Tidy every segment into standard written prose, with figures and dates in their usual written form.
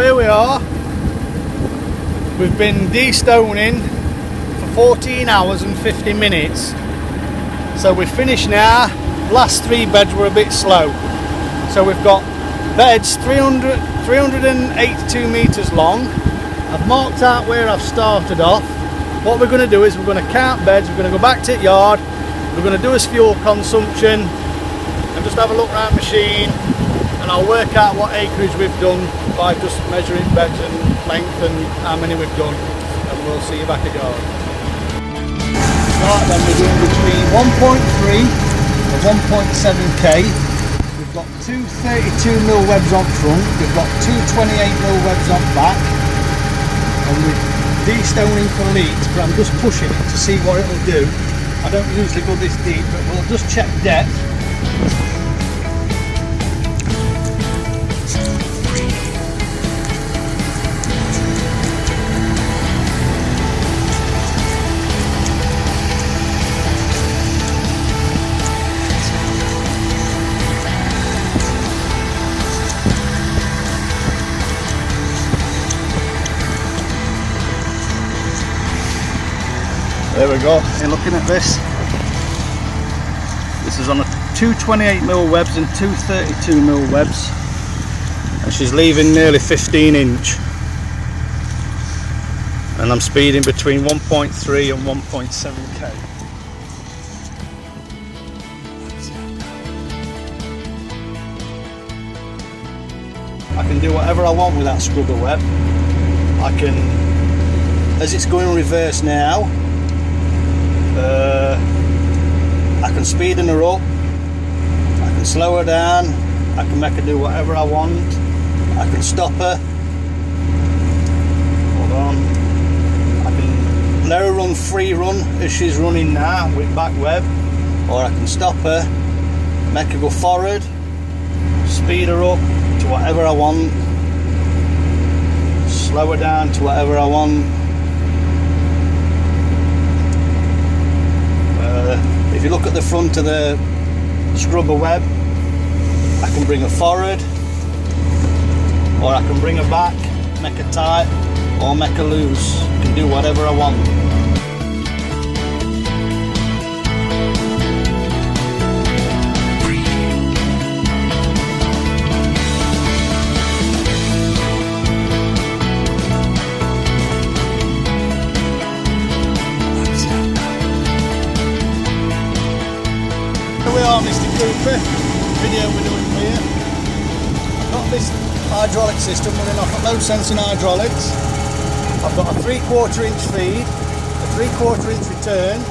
here we are. We've been destoning for 14 hours and 50 minutes. So we're finished now. Last 3 beds were a bit slow. So we've got beds 382 metres long. I've marked out where I've started off. What we're going to do is we're going to count beds, we're going to go back to the yard, we're going to do his fuel consumption and just have a look around the machine, and I'll work out what acreage we've done by just measuring beds and length and how many we've done, and we'll see you back at yard. Right then, we're doing between 1.3 and 1.7k. We've got two 32mm webs on front, we've got two 28mm webs on back, and we're destoning for leaks, but I'm just pushing it to see what it'll do. I don't usually go this deep, but we'll just check depth. There we go, you're looking at this. This is on a two 28mm webs and two 32mm webs, and she's leaving nearly 15 inch. And I'm speeding between 1.3 and 1.7k. I can do whatever I want with that scrubber web. I can, as it's going reverse now, I can speed her up, I can slow her down, I can make her do whatever I want, I can stop her, hold on, I can let her run free run as she's running now with back web, or I can stop her, make her go forward, speed her up to whatever I want, slow her down to whatever I want. If you look at the front of the scrubber web, I can bring her forward, or I can bring her back, make her tight, or make her loose. I can do whatever I want. Here we are, Mr. Cooper, video we're doing here. I've got this hydraulic system running off at low sensing hydraulics. I've got a 3/4 inch feed, a 3/4 inch return,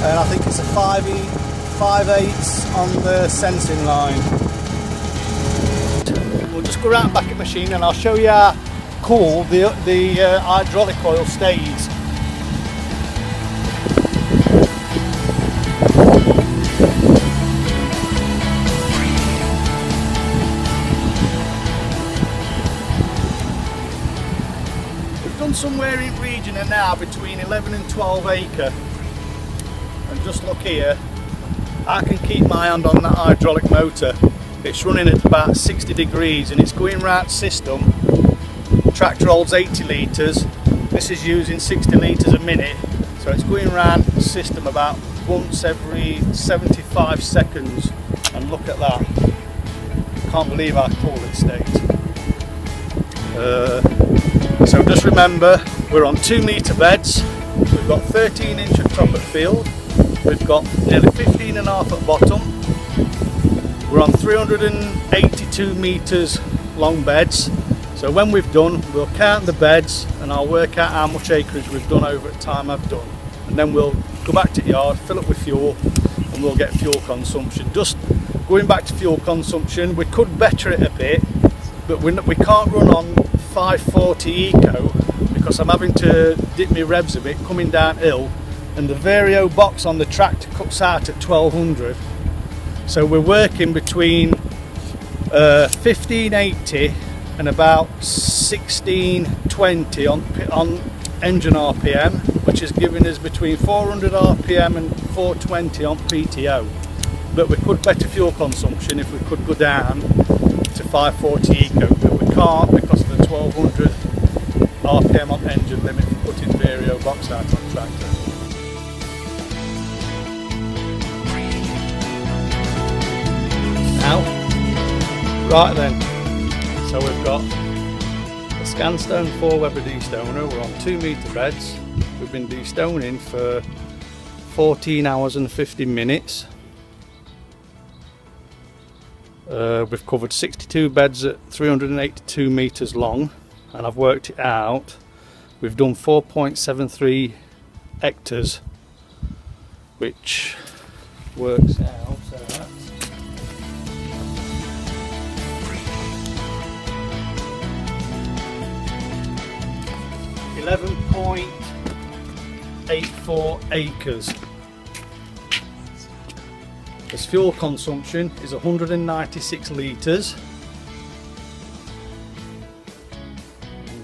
and I think it's a 5/8 on the sensing line. We'll just go around back at the machine and I'll show you how cool the hydraulic oil stays. Somewhere in region and now between 11 and 12 acre, and just look here, I can keep my hand on that hydraulic motor. It's running at about 60 degrees and it's going round system. Tractor holds 80 litres, this is using 60 litres a minute, so it's going round the system about once every 75 seconds, and look at that. Can't believe how cool it stays. So just remember, we're on 2 metre beds, we've got 13 inch at top at field, we've got nearly 15.5 at bottom, we're on 382 metres long beds. So when we've done, we'll count the beds and I'll work out how much acreage we've done over the time I've done, and then we'll go back to the yard, fill up with fuel, and we'll get fuel consumption. Just going back to fuel consumption, we could better it a bit, but we can't run on 540 eco because I'm having to dip my revs a bit coming downhill, and the Vario box on the tractor cuts out at 1200. So we're working between 1580 and about 1620 on engine RPM, which is giving us between 400 RPM and 420 on PTO. But we could better fuel consumption if we could go down to 540 eco, but we can't because of the 1200 RPM on engine limit for putting Vario box out on tractor. Now, right then, so we've got a ScanStone 4-Weber destoner. We're on 2 metre beds. We've been destoning for 14 hours and 50 minutes. We've covered 62 beds at 382 metres long, and I've worked it out. We've done 4.73 hectares, which works out, so that's 11.84 acres. This fuel consumption is 196 litres.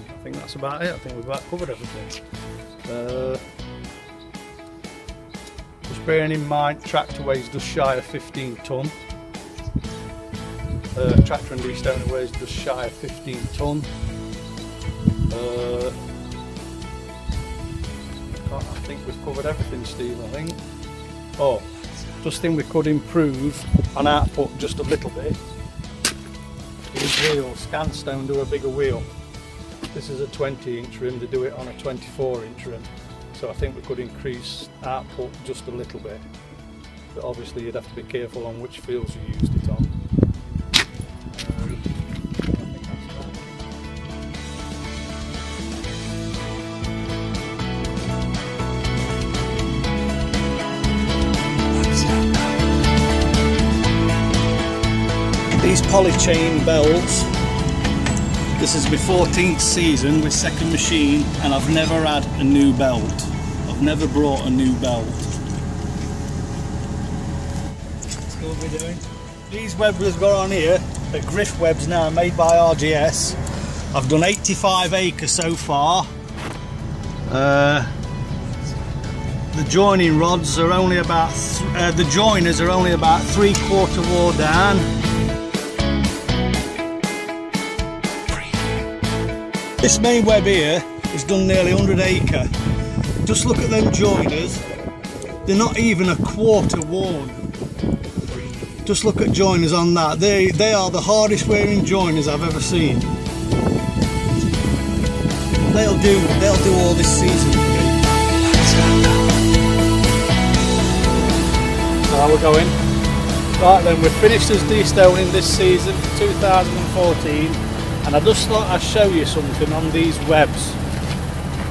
I think that's about it. I think we've about covered everything. Just bearing in mind, tractor weighs just shy of 15 tonne. Tractor and destoner weighs just shy of 15 tonne. I think we've covered everything, Steve, I think. Oh, just think we could improve on output just a little bit. These wheels, ScanStone do a bigger wheel. This is a 20-inch rim, they do it on a 24-inch rim. So I think we could increase output just a little bit. But obviously you'd have to be careful on which fields you used it on. These poly chain belts, this is my 14th season with second machine, and I've never had a new belt. I've never brought a new belt. That's what we're doing. These webs we've got on here are griff webs now, made by RGS. I've done 85 acres so far. The joining rods are only about, the joiners are only about 3/4 wore down. This main web here is done nearly 100 acre. Just look at them joiners, they're not even a quarter worn. Just look at joiners on that, they are the hardest wearing joiners I've ever seen. They'll do all this season for me. So how we're going? Right then, we've finished as destoning this season, 2014. And I just thought I'd show you something on these webs.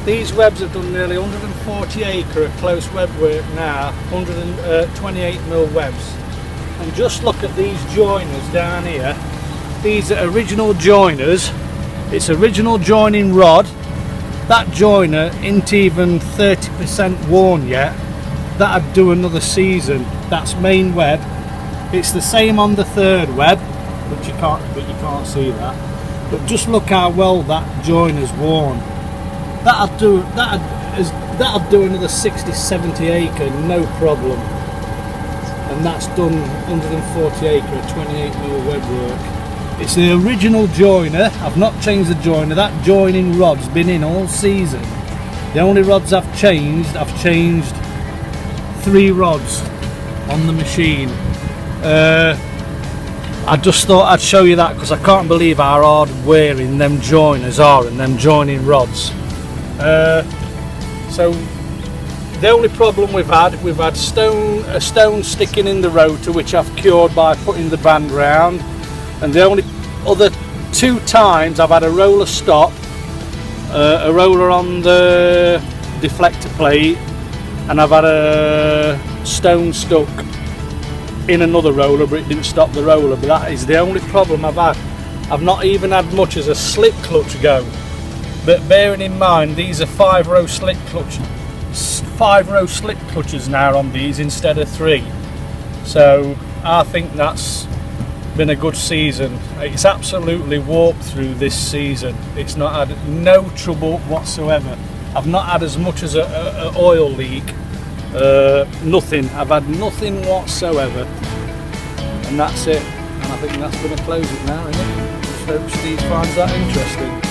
These webs have done nearly 140 acre at close web work now, 128mm webs. And just look at these joiners down here. These are original joiners. It's original joining rod. That joiner isn't even 30% worn yet. That'd do another season. That's main web. It's the same on the third web, but you can't see that. But just look how well that joiner's worn. That'll do another 60-70 acre, no problem. And that's done 140 acre at 28mm web work. It's the original joiner. I've not changed the joiner. That joining rod's been in all season. The only rods I've changed 3 rods on the machine. I just thought I'd show you that because I can't believe how hard wearing them joiners are and them joining rods. So the only problem we've had a stone sticking in the rotor, which I've cured by putting the band round, and the only other 2 times I've had a roller stop, a roller on the deflector plate, and I've had a stone stuck in another roller, but it didn't stop the roller. But that is the only problem I've had. I've not even had much as a slip clutch go. But bearing in mind these are 5-row slip clutches now on these instead of 3. So I think that's been a good season. It's absolutely warped through this season. It's not had no trouble whatsoever. I've not had as much as a oil leak. Nothing. I've had nothing whatsoever, and that's it. And I think that's going to close it now, isn't it? Just hope Steve finds that interesting.